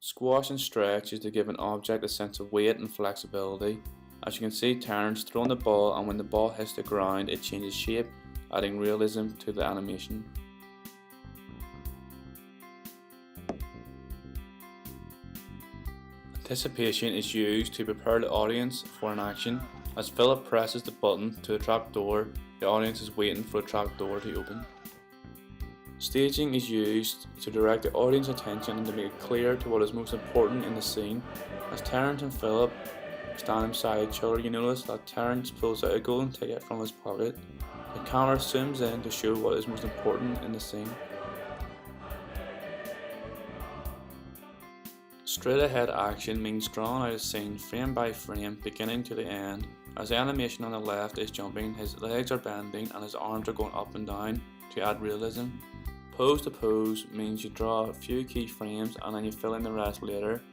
Squash and stretch is to give an object a sense of weight and flexibility. As you can see, Terence throwing the ball, and when the ball hits the ground it changes shape, adding realism to the animation. Anticipation is used to prepare the audience for an action. As Philip presses the button to the trapdoor, the audience is waiting for the trapdoor to open. Staging is used to direct the audience attention and to make it clear to what is most important in the scene. As Terence and Philip stand beside each other, you notice that Terence pulls out a golden ticket from his pocket. The camera zooms in to show what is most important in the scene. Straight ahead action means drawing out a scene frame by frame, beginning to the end. As the animation on the left is jumping, his legs are bending and his arms are going up and down to add realism. Pose to pose means you draw a few key frames and then you fill in the rest later.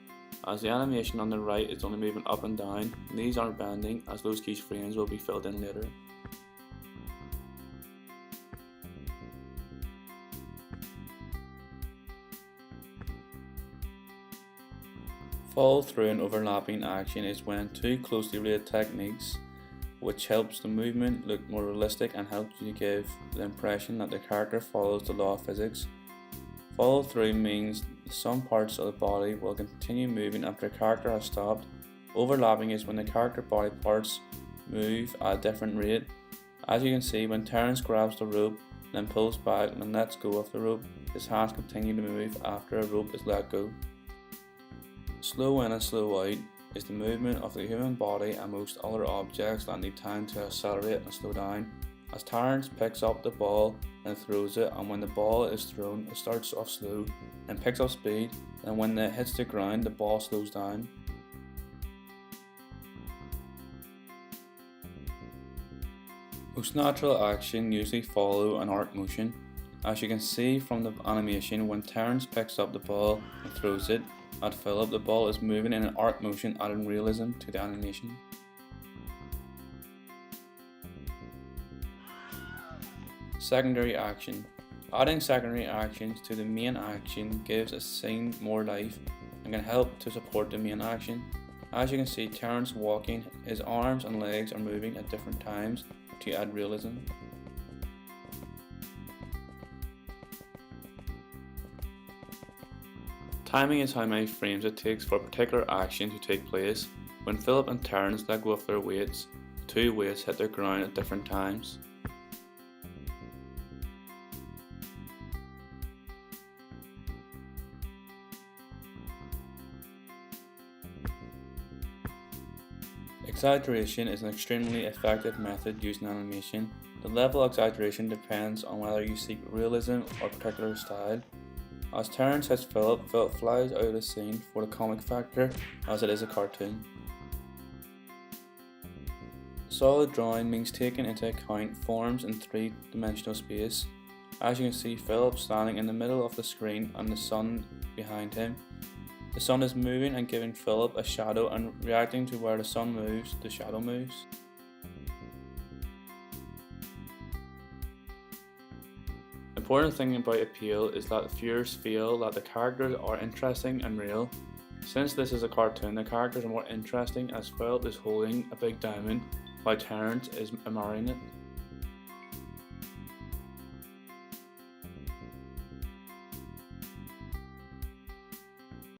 As the animation on the right is only moving up and down, these aren't bending as those key frames will be filled in later. Follow through and overlapping action is when two closely related techniques, which helps the movement look more realistic and helps you give the impression that the character follows the law of physics. Follow through means some parts of the body will continue moving after the character has stopped. Overlapping is when the character body parts move at a different rate. As you can see, when Terence grabs the rope, then pulls back and lets go of the rope, his hands continue to move after a rope is let go. Slow in and slow out is the movement of the human body and most other objects that need time to accelerate and slow down. As Terence picks up the ball and throws it, and when the ball is thrown it starts off slow and picks up speed, and when it hits the ground the ball slows down. Most natural action usually follow an arc motion. As you can see from the animation, when Terence picks up the ball and throws it at Philip, the ball is moving in an arc motion, adding realism to the animation. Secondary action. Adding secondary actions to the main action gives a scene more life and can help to support the main action. As you can see, Terence walking, his arms and legs are moving at different times to add realism. Timing is how many frames it takes for a particular action to take place. When Philip and Terence let go of their weights, the two weights hit the ground at different times. Exaggeration is an extremely effective method used in animation. The level of exaggeration depends on whether you seek realism or particular style. As Terence hits Philip, Philip flies out of the scene for the comic factor, as it is a cartoon. Solid drawing means taking into account forms in three-dimensional space. As you can see, Philip standing in the middle of the screen and the sun behind him. The sun is moving and giving Philip a shadow, and reacting to where the sun moves, the shadow moves. The important thing about appeal is that viewers feel that the characters are interesting and real. Since this is a cartoon, the characters are more interesting as Philip is holding a big diamond while Terence is admiring it.